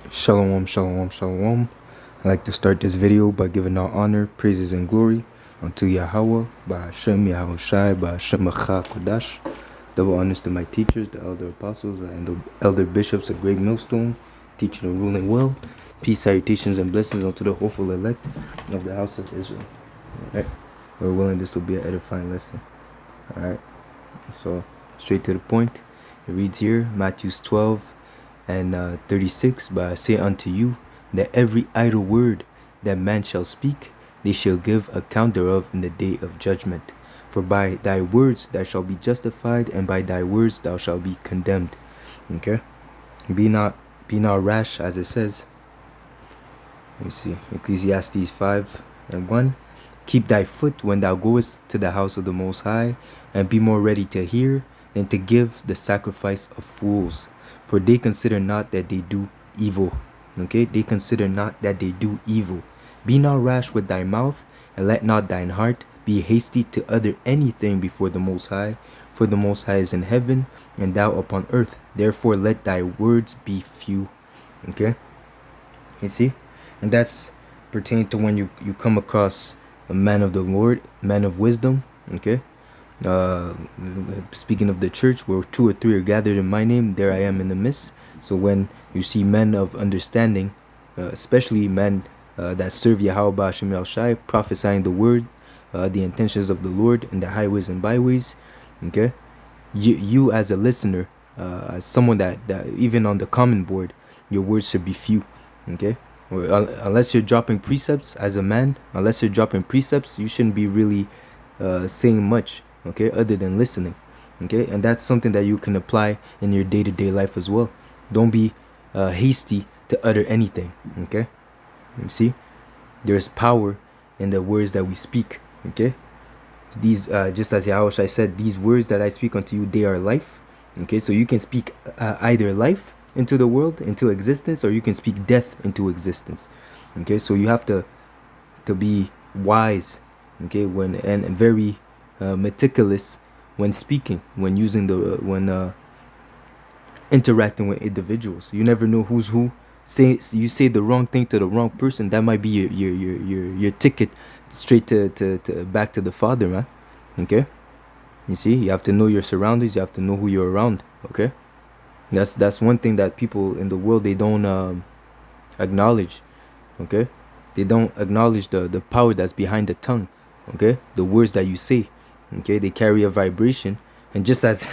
Shalom, shalom, shalom. I'd like to start this video by giving all honor, praises, and glory unto Yahweh, by Hashem Yahweh Shai, by Hashem Acha Kodash. Double honors to my teachers, the elder apostles, and the elder bishops of Great Millstone, teaching and ruling well. Peace, salutations, and blessings unto the hopeful elect of the house of Israel. Alright, we're willing this will be an edifying lesson. Alright, so straight to the point. It reads here, Matthew 12 and 36, but I say unto you that every idle word that man shall speak, they shall give account thereof in the day of judgment. For by thy words thou shalt be justified, and by thy words thou shalt be condemned. Okay? Be not rash, as it says. Let me see. Ecclesiastes 5 and 1. Keep thy foot when thou goest to the house of the Most High, and be more ready to hear than to give the sacrifice of fools. For they consider not that they do evil. Okay? They consider not that they do evil. Be not rash with thy mouth, and let not thine heart be hasty to utter anything before the Most High. For the Most High is in heaven, and thou upon earth. Therefore let thy words be few. Okay? You see? And that's pertaining to when you come across a man of the Lord, man of wisdom. Okay? Speaking of the church, where 2 or 3 are gathered in my name, there I am in the midst. So when you see men of understanding, especially men that serve Yahweh Ba'ashem El Shai, prophesying the word, the intentions of the Lord in the highways and byways, okay, you as a listener, as someone that even on the common board, your words should be few. Okay, unless you're dropping precepts as a man, unless you're dropping precepts, you shouldn't be really saying much, okay, other than listening. Okay, and that's something that you can apply in your day-to-day life as well. Don't be hasty to utter anything. Okay, you see, there's power in the words that we speak. Okay, these just as Yahushua said, these words that I speak unto you, they are life. Okay, so you can speak either life into the world, into existence, or you can speak death into existence. Okay, so you have to be wise, okay, when and very meticulous when speaking, when using the when interacting with individuals. You never know who's who. You say the wrong thing to the wrong person, that might be your ticket straight to back to the Father, man. Okay, you see, you have to know your surroundings, you have to know who you're around. Okay, that's one thing that people in the world, they don't acknowledge. Okay, they don't acknowledge the power that's behind the tongue. Okay, the words that you say, okay, they carry a vibration. And just as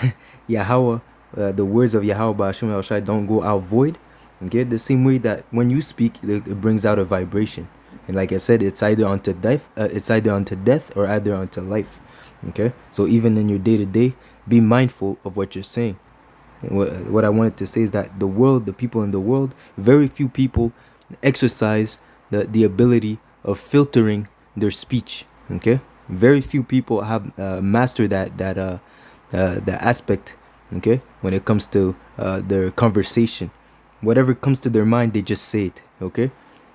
Yahweh, the words of Yahweh Ba'ashem El Shai don't go out void. Okay, the same way that when you speak, it brings out a vibration. And like I said, it's either unto death, or either unto life. Okay, so even in your day-to-day, be mindful of what you're saying. And what I wanted to say is that the people in the world, very few people exercise the ability of filtering their speech. Okay, very few people have mastered that aspect. Okay, when it comes to their conversation, whatever comes to their mind, they just say it. Okay,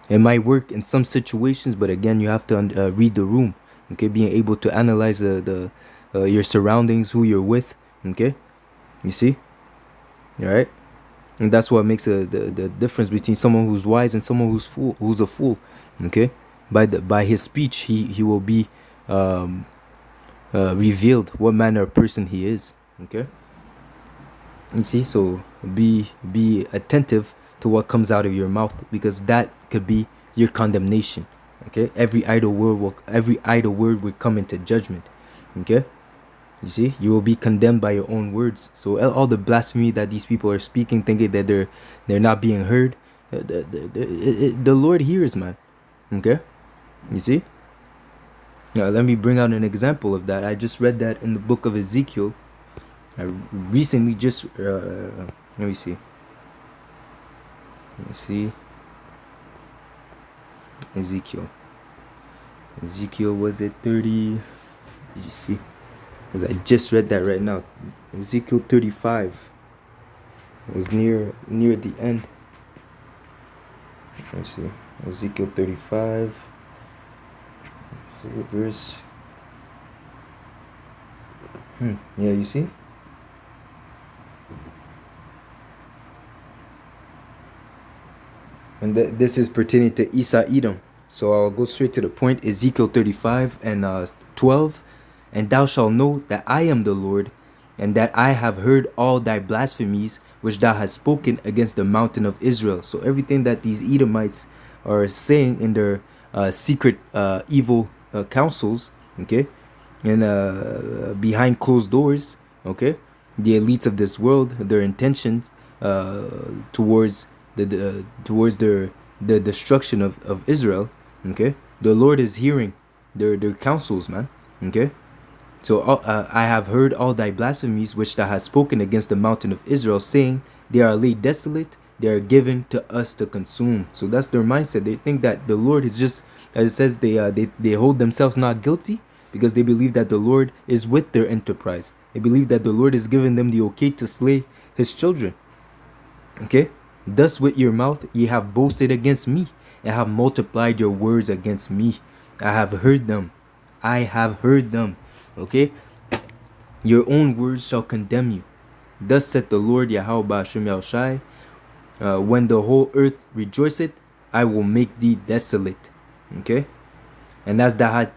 it might work in some situations, but again, you have to read the room. Okay, being able to analyze the your surroundings, who you're with. Okay, you see. All right, and that's what makes the difference between someone who's wise and someone who's a fool. Okay, by his speech, he will be revealed what manner of person he is. Okay, you see, so be attentive to what comes out of your mouth, because that could be your condemnation. Okay, every idle word will come into judgment. Okay, you see, you will be condemned by your own words. So all the blasphemy that these people are speaking, thinking that they're not being heard, the Lord hears, man. Okay, you see. Now let me bring out an example of that. I just read that in the book of Ezekiel. I recently just let me see. Ezekiel. Was it 30? Did you see? Because I just read that right now. Ezekiel 35. It was near the end. Let me see. Ezekiel 35. Let's see what verse. Yeah, you see? And this is pertaining to Esau Edom. So I'll go straight to the point. Ezekiel 35 and 12. And thou shalt know that I am the Lord, and that I have heard all thy blasphemies which thou hast spoken against the mountain of Israel. So everything that these Edomites are saying in their secret evil councils, okay, and behind closed doors, okay, the elites of this world, their intentions towards towards the destruction of Israel, okay, the Lord is hearing their counsels, man, okay. So I have heard all thy blasphemies which thou hast spoken against the mountain of Israel, saying, they are laid desolate, they are given to us to consume. So that's their mindset. They think that the Lord is just, as it says, they hold themselves not guilty because they believe that the Lord is with their enterprise. They believe that the Lord is giving them the okay to slay his children. Okay? Thus with your mouth ye have boasted against me, and have multiplied your words against me. I have heard them. I have heard them. Okay? Your own words shall condemn you. Thus saith the Lord Yahweh Ba'ashem Yahushai, when the whole earth rejoiceth, I will make thee desolate. Okay? And as thou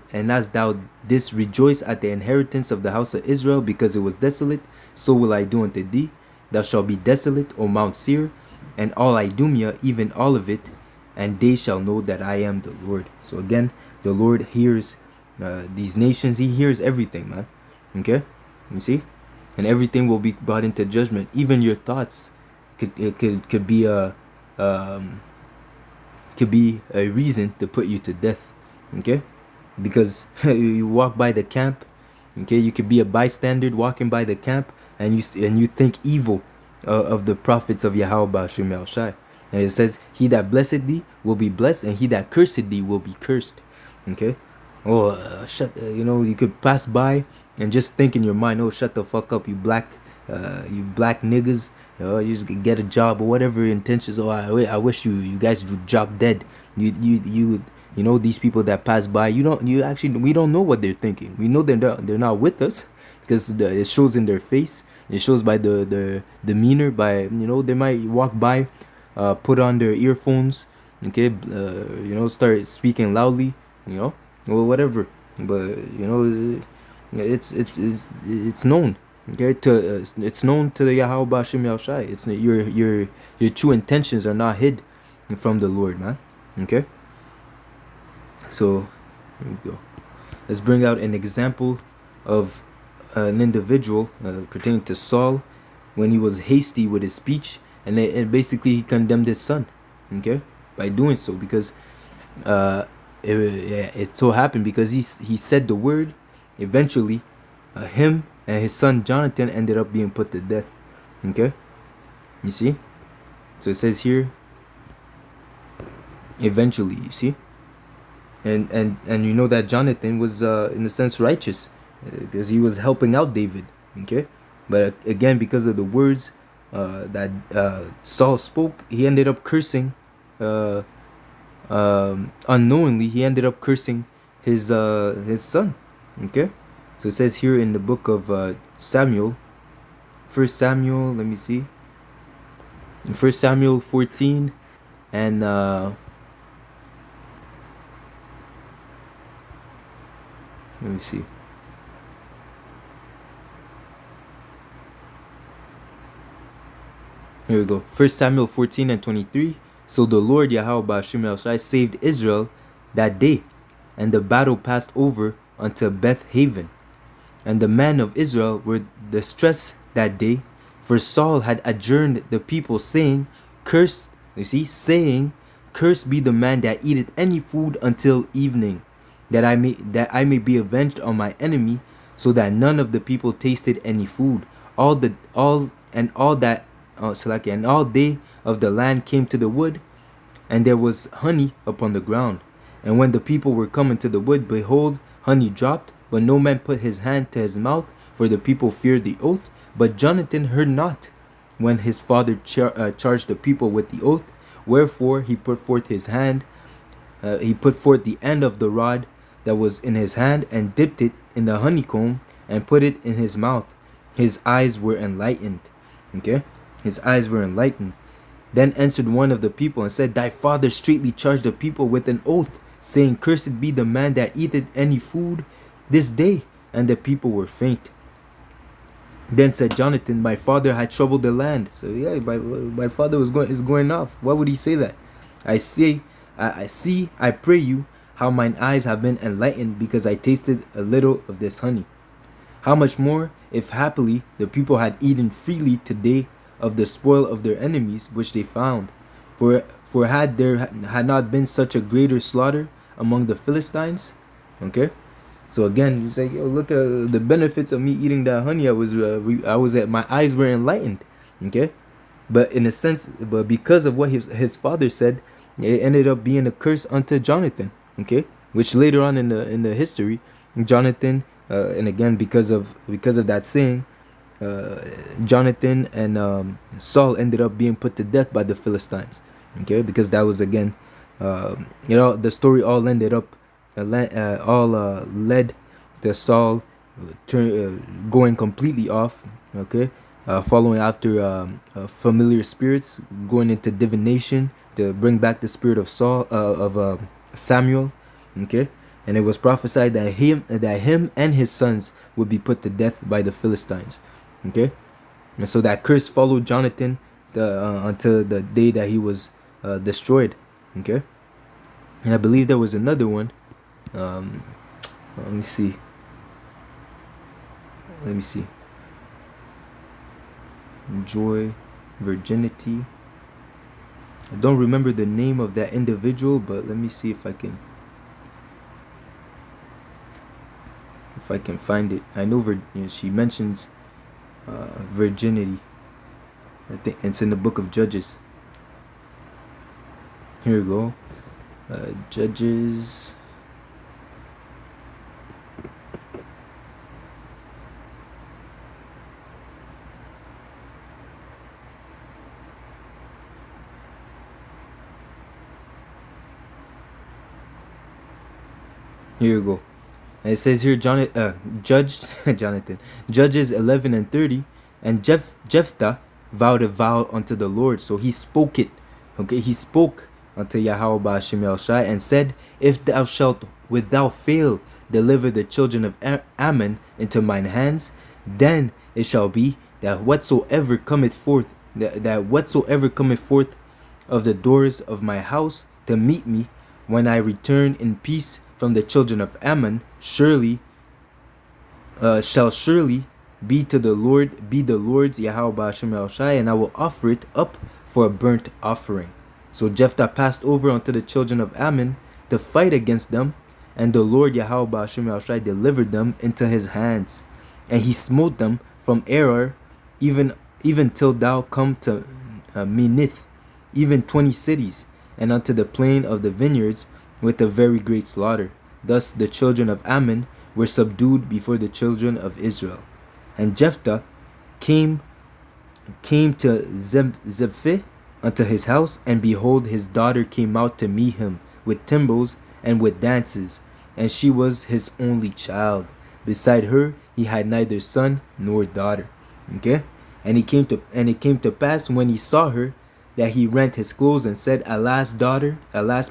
didst rejoice at the inheritance of the house of Israel, because it was desolate, so will I do unto thee. Thou shalt be desolate, O Mount Seir, and all Idumea, even all of it, and they shall know that I am the Lord. So again, the Lord hears these nations. He hears everything, man. Okay? You see? And everything will be brought into judgment. Even your thoughts could be a reason to put you to death. Okay? Because you walk by the camp. Okay? You could be a bystander walking by the camp, and you think evil of the prophets of Yahweh Ba'ashem Yahushai. And it says, he that blessed thee will be blessed, and he that cursed thee will be cursed. Okay? Oh, you could pass by and just think in your mind, oh, shut the fuck up, you black niggas. You just get a job or whatever intentions. Oh, I wish you guys would drop dead. You these people that pass by, we don't know what they're thinking. We know they're not with us because it shows in their face. It shows by the demeanor. By they might walk by, put on their earphones, okay, start speaking loudly, or whatever. But it's known. Okay, it's known to the Yahweh Ba'ashem Yahushai. It's your true intentions are not hid from the Lord, man. Okay. So here we go. Let's bring out an example of an individual pertaining to Saul when he was hasty with his speech, and basically he condemned his son. Okay, by doing so, because it so happened because he said the word. Eventually, him and his son Jonathan ended up being put to death. Okay, you see. So it says here, eventually, you see. And you know that Jonathan was in a sense righteous because he was helping out David. Okay, but again, because of the words that Saul spoke, he ended up cursing. Unknowingly, he ended up cursing his son. Okay, so it says here in the book of Samuel, 1 Samuel. Let me see. In 1 Samuel 14 and let me see. Here we go. 1 Samuel 14 and 23. So the Lord Yahweh Ba'ashem Yahushai saved Israel that day, and the battle passed over unto Beth Haven. And the men of Israel were distressed that day, for Saul had adjourned the people, saying, cursed be the man that eateth any food until evening, that I may be avenged on my enemy, so that none of the people tasted any food. All day of the land came to the wood, and there was honey upon the ground. And when the people were coming to the wood, behold, honey dropped, but no man put his hand to his mouth, for the people feared the oath. But Jonathan heard not when his father charged the people with the oath. Wherefore he put forth his hand, he put forth the end of the rod that was in his hand, and dipped it in the honeycomb, and put it in his mouth. His eyes were enlightened. Okay, his eyes were enlightened. Then answered one of the people and said, Thy father straitly charged the people with an oath, saying, Cursed be the man that eateth any food this day. And the people were faint. Then said Jonathan, My father had troubled the land. So yeah, my father is going off. Why would he say that? I say, I see, I pray you, how mine eyes have been enlightened, because I tasted a little of this honey. How much more, if happily the people had eaten freely today of the spoil of their enemies which they found. For had there had not been such a greater slaughter among the Philistines. Okay, so again, you say, yo, look at the benefits of me eating that honey. I was at, my eyes were enlightened. Okay, but in a sense, but because of what his father said, it ended up being a curse unto Jonathan. Okay, which later on in the history, Jonathan, and again because of that saying, Jonathan and Saul ended up being put to death by the Philistines. Okay, because that was again, the story all ended up, led to Saul going completely off. Okay, following after familiar spirits, going into divination to bring back the spirit of Samuel. Okay, and it was prophesied that him and his sons would be put to death by the Philistines. Okay, and so that curse followed Jonathan until the day that he was destroyed. Okay, and I believe there was another one. Let me see. Joy, virginity. I don't remember the name of that individual, but let me see if I can find it. I know she mentions virginity. I think it's in the book of Judges. Here we go. Judges. Here we go. And it says here, Jonathan, Judges 11 and 30, and Jephthah vowed a vow unto the Lord. So he spoke it. Okay, he spoke unto Yahweh Ba'ashem Yahushai and said, If thou shalt without fail deliver the children of Ammon into mine hands, then it shall be that whatsoever cometh forth, of the doors of my house to meet me, when I return in peace from the children of Ammon, shall surely be the Lord's Yahweh Ba'ashem Yahushai, and I will offer it up for a burnt offering. So Jephthah passed over unto the children of Ammon to fight against them, and the Lord Yahweh Ba'ashem Yahushai delivered them into his hands, and he smote them from Arar, even till thou come to Minith, even 20 cities, and unto the plain of the vineyards, with a very great slaughter. Thus the children of Ammon were subdued before the children of Israel. And Jephthah came to Zephi unto his house, and behold, his daughter came out to meet him with timbrels and with dances, and she was his only child. Beside her he had neither son nor daughter. Okay, and it came to pass, when he saw her, that he rent his clothes and said, Alas,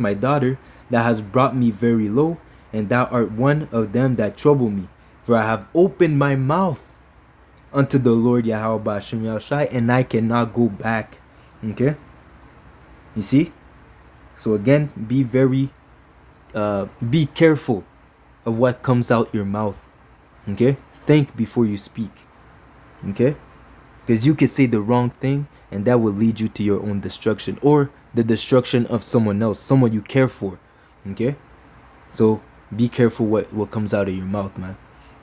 my daughter, thou hast brought me very low, and thou art one of them that trouble me. For I have opened my mouth unto the Lord Yahweh Ba'ashem Yahushai, and I cannot go back. Okay? You see? So again, be careful of what comes out your mouth. Okay? Think before you speak. Okay? Because you can say the wrong thing, and that will lead you to your own destruction, or the destruction of someone else, someone you care for. Okay, so be careful what comes out of your mouth, man.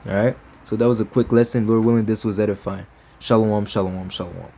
All right, so that was a quick lesson. Lord willing, this was edifying. Shalom, shalom, shalom.